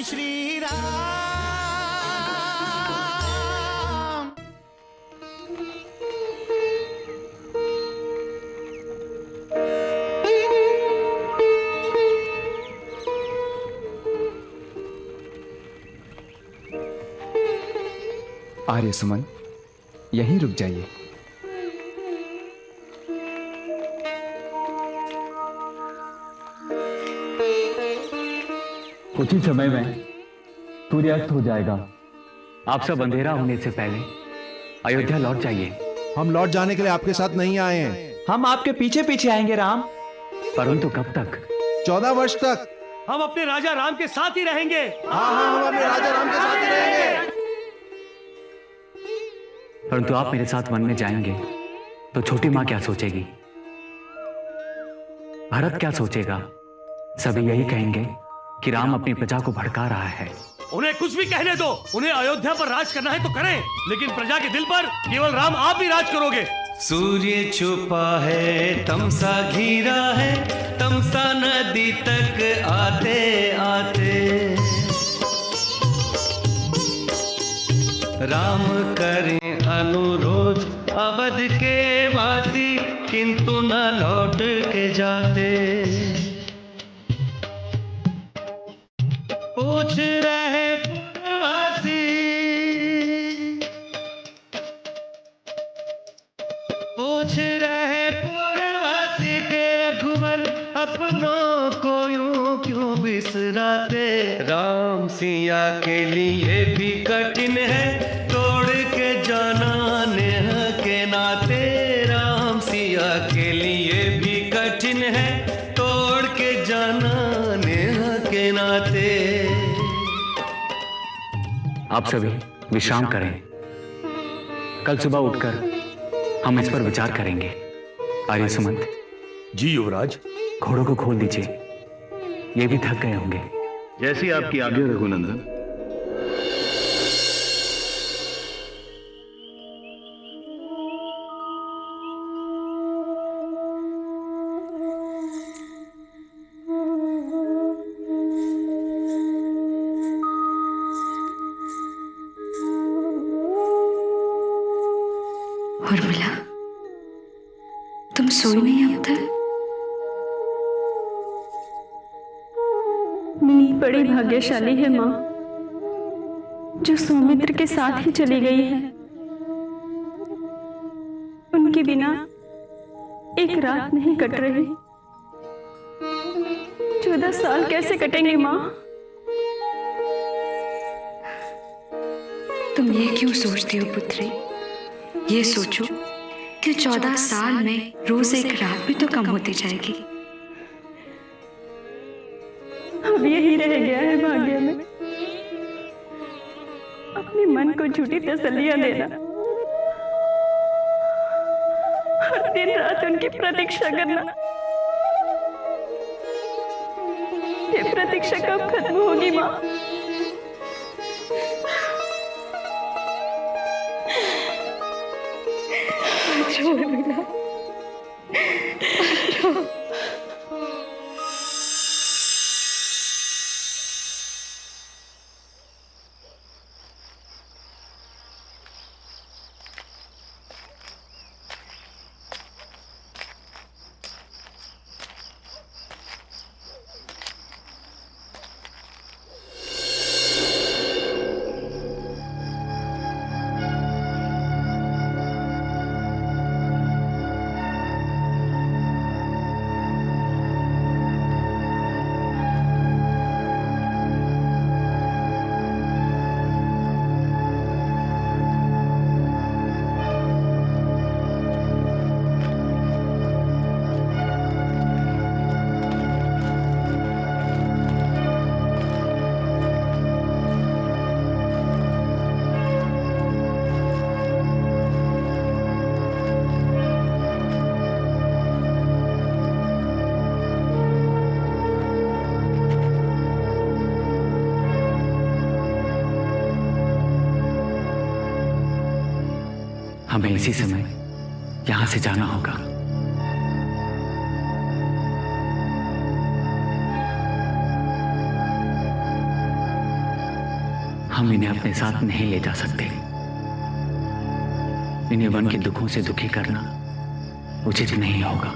जय श्री राम। आर्य सुमन, यहीं रुक जाइए। कुछ ही समय में सूर्यास्त हो जाएगा। आप सब अंधेरा होने से पहले अयोध्या लौट जाइए। हम लौट जाने के लिए आपके साथ नहीं आए हैं। हम आपके पीछे पीछे आएंगे राम। परंतु कब तक? 14 वर्ष तक। हम अपने राजा राम के साथ ही रहेंगे। हाँ, हम अपने राजा राम के साथ ही रहेंगे। परंतु आप मेरे साथ वन में जाएंगे तो छोटी मां क्या सोचेगी? भरत क्या सोचेगा? सभी यही कहेंगे कि राम अपनी प्रजा को भड़का रहा है। उन्हें कुछ भी कहने दो। उन्हें अयोध्या पर राज करना है तो करें, लेकिन प्रजा के दिल पर केवल राम आप ही राज करोगे। सूर्य छुपा है, तमसा घिरा है, तमसा नदी तक आते आते राम करें अनुरोध अवध के वासी, किंतु न लौट के जाते। पूछ रहे पूर्ववासी, पूछ रहे पूर्ववासी के रघुवर अपनों को यूं क्यों बिसराते। राम सिया के लिए भी कठिन है, तोड़ के जाना नेह के नाते। राम सिया के लिए भी कठिन है, तोड़ के जाना नेह के नाते। आप सभी विश्राम करें। कल सुबह उठकर हम इस पर विचार करेंगे। आर्य सुमंत जी युवराज। घोड़ों को खोल दीजिए, ये भी थक गए होंगे। जैसी आपकी आज्ञा रघुनंदन। उर्मिला, तुम सोई नहीं अब तक? नींद बड़ी भाग्यशाली है माँ, जो सौमित्र के साथ ही चली गई है। उनके बिना एक रात नहीं कट रही। 14 साल कैसे कटेंगे माँ? तुम ये क्यों सोचती हो पुत्री? ये सोचो कि 14 साल में रोज एक रात भी तो कम होती जाएगी। अब यही रह गया है भाग्य में, अपने मन को झूठी तसल्लियां देना और दिन रात उनकी प्रतीक्षा करना। ये प्रतीक्षा कब खत्म होगी माँ? उर्मिला, हमें इसी समय यहां से जाना होगा। हम इन्हें अपने साथ नहीं ले जा सकते। इन्हें वन के दुखों से दुखी करना उचित नहीं होगा।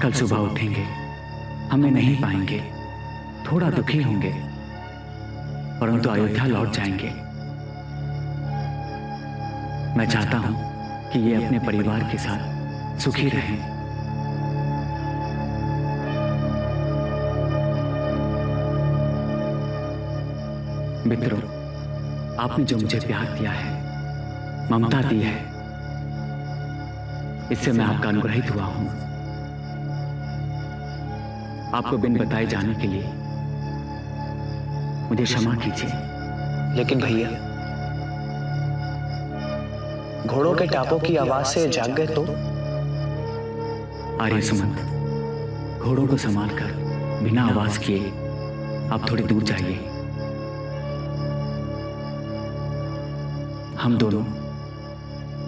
कल सुबह उठेंगे, हमें नहीं पाएंगे, थोड़ा दुखी होंगे, परंतु अयोध्या लौट जाएंगे। मैं चाहता हूं कि ये अपने परिवार के साथ सुखी रहें। मित्रों, आपने जो मुझे प्यार दिया है, ममता दी है, इससे मैं आपका अनुग्रहित हुआ हूं। आपको बिन बताए जाने के लिए मुझे क्षमा कीजिए। लेकिन भैया, घोड़ों के टापों की आवाज से जाग गए तो? आर्य सुमंत, घोड़ों को संभालकर बिना आवाज किए आप थोड़ी दूर जाइए। हम दोनों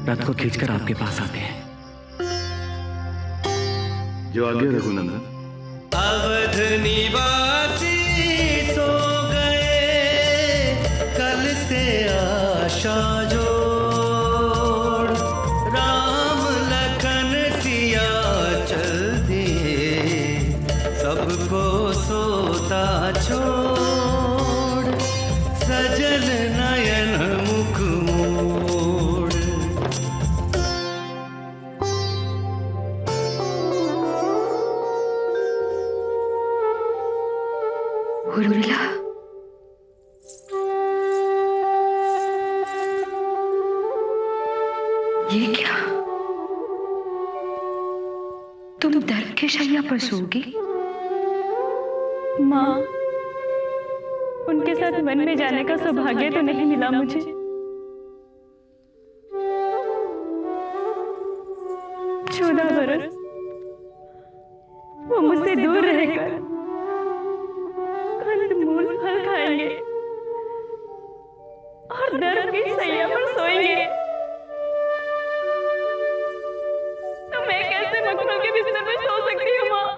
रथ को खींचकर आपके पास आते हैं। जो आगे रघुनंदन। अवध निवासी सो गए, कल से आशा जोड़, राम लखन सिया चल दिए, सबको सोता छोड़, सजल नयन मुख मोड़। उर्मिला, ये क्या? तुम दर्द के शैया पर सोगी? माँ, उनके साथ वन में जाने का सौभाग्य तो नहीं मिला मुझे। 14 बरस वो मुझसे दूर रहकर कंदमूल फल खाएंगे और दर्द की सैया पर सोएंगे, तो मैं कैसे मखमल के बिस्तर में सो सकती हूँ माँ?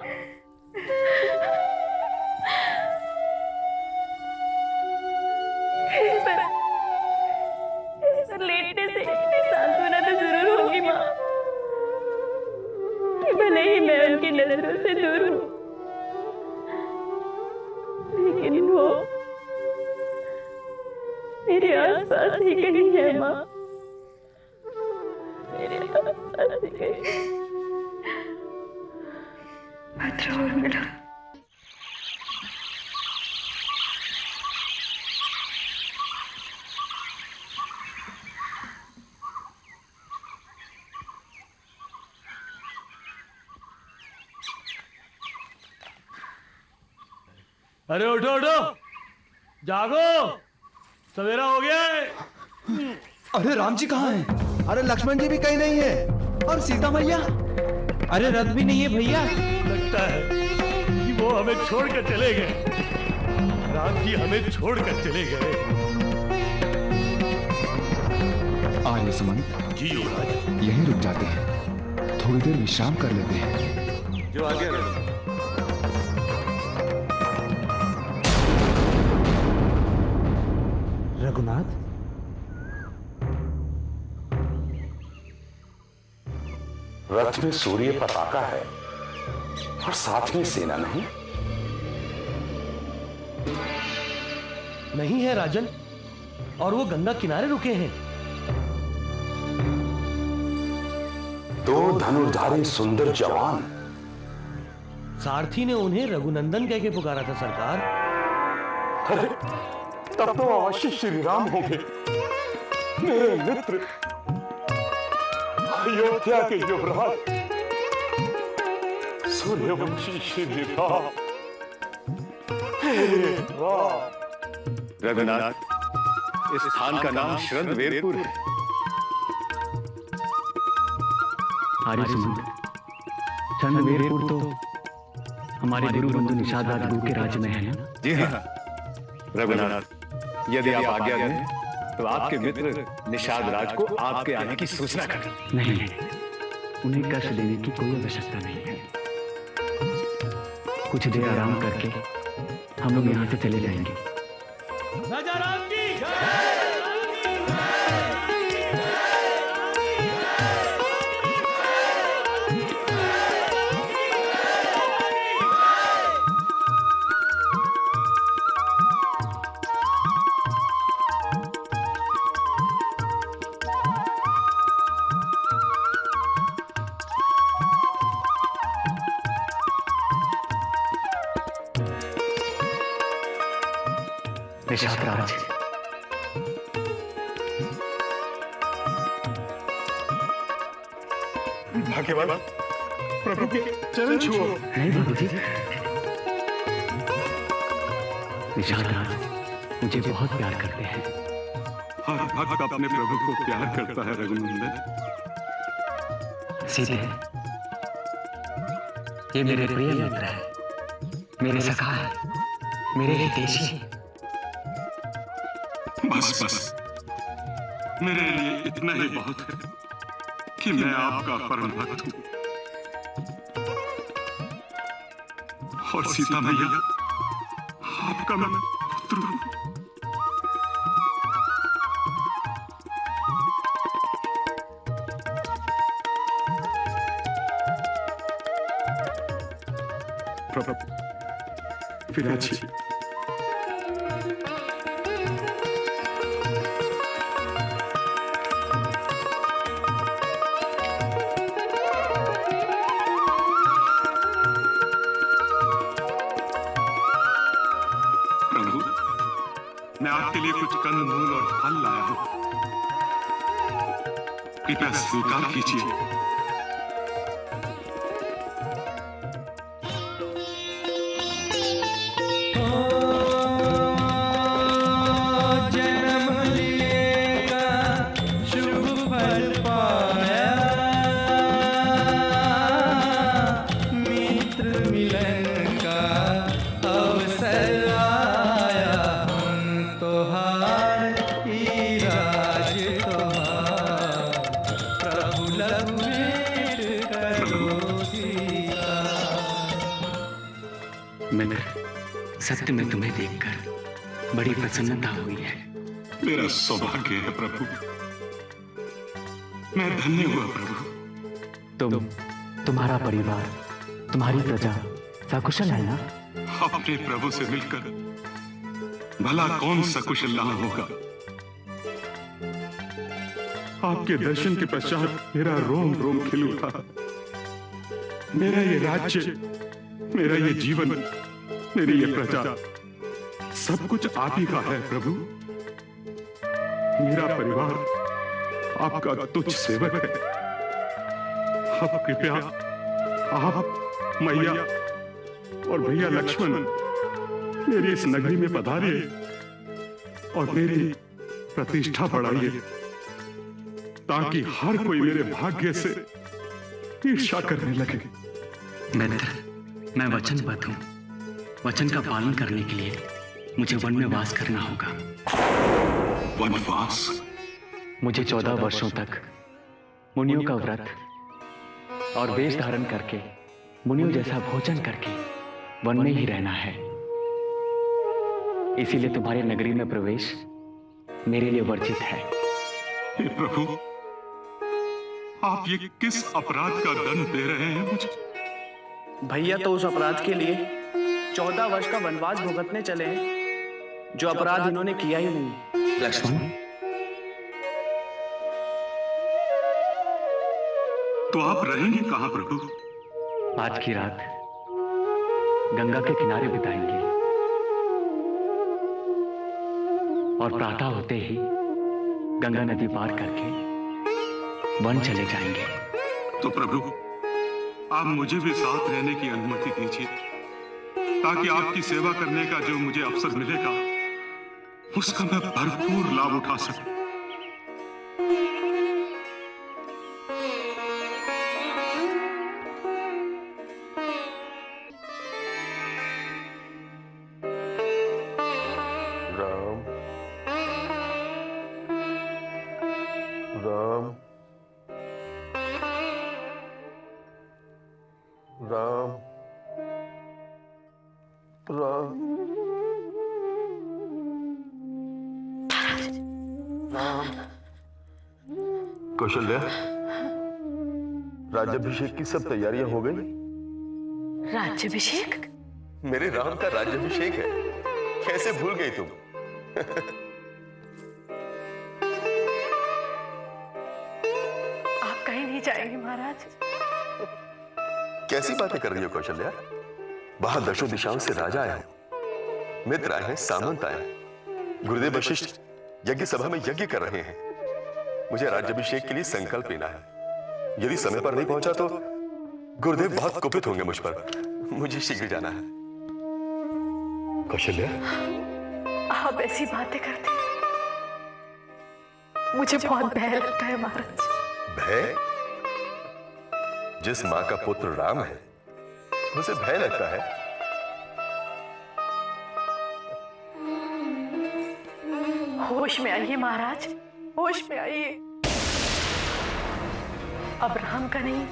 इस पर लेटने से इतनी सांत्वना तो जरूर होगी माँ कि भले ही मैं उनकी नजरों से दूर हूँ, लेकिन वो मेरे आसपास ही कहीं है माँ, मेरे आसपास ही कहीं। मत रो उर्मिला। अरे उठो उठो, जागो, सवेरा हो गया है। अरे राम जी कहाँ हैं? अरे लक्ष्मण जी भी कहीं नहीं है। और सीता मैया? अरे रथ भी नहीं है भैया। लगता है कि वो हमें छोड़कर चले गए। राम जी हमें छोड़कर चले गए। आर्य सुमंत, जी युवराज। यहीं रुक जाते हैं, थोड़ी देर विश्राम कर लेते हैं। जो आगे रघुनंदन। रघुनाथ, रथ में सूर्य पताका है और साथ में सेना नहीं। नहीं है राजन, और वो गंगा किनारे रुके हैं। दो धनुर्धारी सुंदर जवान। सारथी ने उन्हें रघुनंदन कह के पुकारा था सरकार। अरे तब तो अवश्य श्री राम होंगे, मेरे मित्र, अयोध्या के युवराज, सूर्यवंशी श्री राम। हे राम। रघुनाथ, इस स्थान का नाम श्रृंगवेरपुर है। आर्य सुमंत, श्रृंगवेरपुर तो हमारे गुरु बंधु निषाद राजगुरु के राज्य में है ना? जी हाँ रघुनाथ, यदि आप आज्ञा दें तो आपके मित्र निषाद राज को आपके आने की सूचना कर। नहीं, उन्हें कष्ट देने की कोई आवश्यकता नहीं है। कुछ देर आराम करके हम लोग यहाँ से चले जाएंगे। राजा राम की निषाद राज, भाग्यवान प्रभु के चरण छुओ। नहीं बाबूजी, निषाद राज मुझे बहुत प्यार करते हैं। हर भक्त अपने प्रभु को प्यार करता है रघुनंदन। सीधे ये मेरे प्रिय मित्र है, मेरे सखा है, मेरे हितैषी है। बस बस, मेरे लिए इतना ही बहुत है कि मैं आपका परम भक्त हूं और सीता मैया आपका मैं पुत्र हूं। प्रभु फिर अच्छी मैं आपके लिए कुछ कंदमूल और फल लाया हूं, कृपया स्वीकार कीजिए। जन्म लेगा शुभ फल पाया, मित्र मिलन का अवसर आया। तोहार ही राज तोहार, प्रभु लघु भेंट करो सीता। मित्र, सत्य में तुम्हें देखकर बड़ी प्रसन्नता हुई है। मेरा सौभाग्य है प्रभु, मैं धन्य हुआ प्रभु। तुम्हारा परिवार, तुम्हारी प्रजा सकुशल है ना? अपने प्रभु से मिलकर भला कौन सकुशल ना होगा। आपके दर्शन के पश्चात मेरा रोम रोम खिल उठा। मेरा ये राज्य, मेरा ये जीवन, मेरी ये प्रजा, सब कुछ आप ही का है प्रभु। मेरा परिवार आपका तुच्छ सेवक है। अब कृपया आप, मैया और भैया लक्ष्मण मेरी इस नगरी में पधारिए और मेरी प्रतिष्ठा बढ़ाइए, ताकि हर कोई मेरे भाग्य से ईर्ष्या करने लगे। मित्र, मैं वचनबद्ध हूं। वचन का पालन करने के लिए मुझे वन में वास करना होगा। वनवास? मुझे 14 वर्षों तक मुनियों का व्रत और वेश धारण करके, मुनियों जैसा भोजन करके वन में ही रहना है। इसीलिए तुम्हारी नगरी में प्रवेश मेरे लिए वर्जित है। हे प्रभु, आप ये किस अपराध का दंड दे रहे हैं मुझे? भैया तो उस अपराध के लिए 14 वर्ष का वनवास भुगतने चले हैं जो अपराध इन्होंने किया ही नहीं। लक्ष्मण, तो आप रहेंगे कहां प्रभु? आज की रात गंगा के किनारे बिताएंगे और प्रातः होते ही गंगा नदी पार करके वन चले जाएंगे। तो प्रभु, आप मुझे भी साथ रहने की अनुमति दीजिए, ताकि आपकी सेवा करने का जो मुझे अवसर मिलेगा उसका मैं भरपूर लाभ उठा सकूं। राम राम राम राम कौशल्या, राज्याभिषेक की सब तैयारियां हो गई? राज्याभिषेक? मेरे राम का राज्याभिषेक है, कैसे भूल गई तुम? आप कहीं नहीं जाएंगे महाराज? कैसी बातें कर रही हो कौशल्या? बाहर दशों दिशाओं से राजा आए हैं, मित्र आए हैं, सामंत आए हैं, गुरुदेव वशिष्ठ यज्ञ सभा में यज्ञ कर रहे हैं। मुझे राज्याभिषेक के लिए संकल्प लेना है। यदि समय पर नहीं पहुंचा तो गुरुदेव बहुत कुपित होंगे मुझ पर। मुझे शीघ्र जाना है। कौशल्या, आप ऐसी बातें करते हैं, मुझे बहुत भय लगता है महाराज। भय? जिस मां का पुत्र राम है उसे भय लगता है? होश में आइए महाराज, होश में आइए। अब राम का नहीं,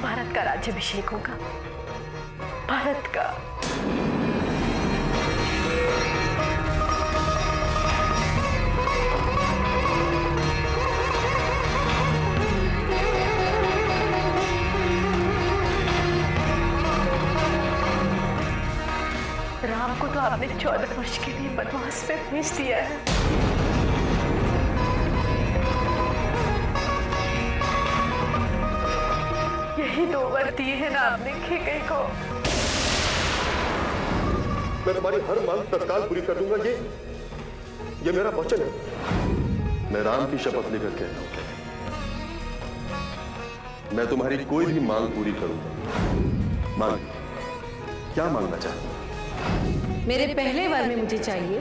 भारत का राज्याभिषेक होगा, भारत का। राम को तो आपने 14 वर्ष के लिए वनवास में भेज दिया है। यही 2 वर दिए हैं ना आपने कैकेयी को। मैं तुम्हारी हर मांग तत्काल पूरी कर दूंगा, ये मेरा वचन है। मैं राम की शपथ लेकर कहता हूं, मैं तुम्हारी कोई भी मांग पूरी करूंगा। मांग, क्या मांगना चाहती? मेरे पहले वर में मुझे चाहिए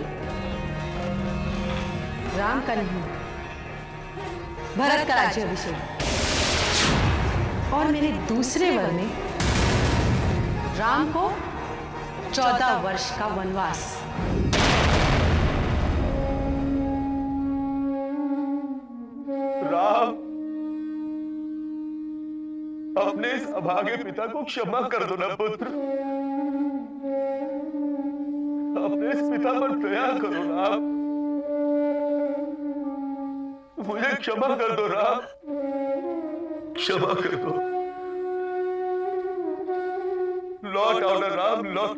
राम का नहीं, भरत का राज्याभिषेक, और मेरे दूसरे वर में राम को 14 वर्ष का वनवास। राम, अपने इस अभागे पिता को क्षमा कर दो ना पुत्र। अपने इस पिता पर दया करो राम, मुझे क्षमा कर दो राम, क्षमा कर दो। लौट आओ ना राम, लौट।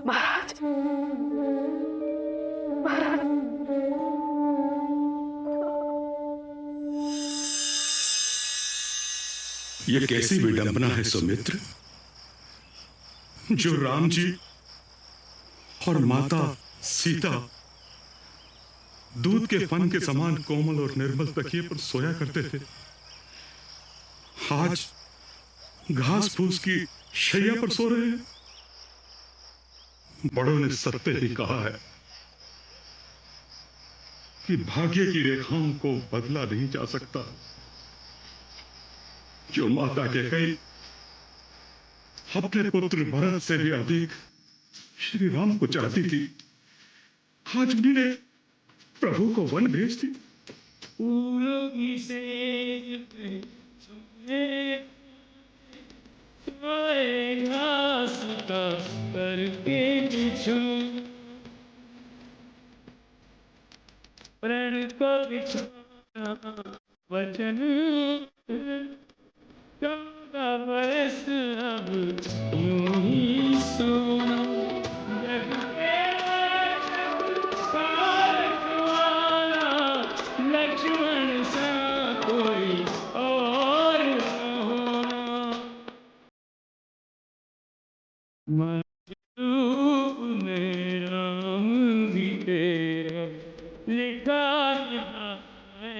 महाराज, महाराज, ये कैसी विडंबना है सुमित्र, जो राम जी और माता सीता दूध के फन के समान कोमल और निर्मल तकिए पर सोया करते थे, आज घास फूस की शैया पर सो रहे हैं। बड़ों ने सत्य ही कहा है कि भाग्य की रेखाओं को बदला नहीं जा सकता। जो माता कैकेयी अपने पुत्र भरत से भी अधिक श्री राम को चाहती थी, आज उन्होंने प्रभु को वन भेज दी। वचन लक्ष्मण सा कोई और मेरा भी तेरा लिखा है।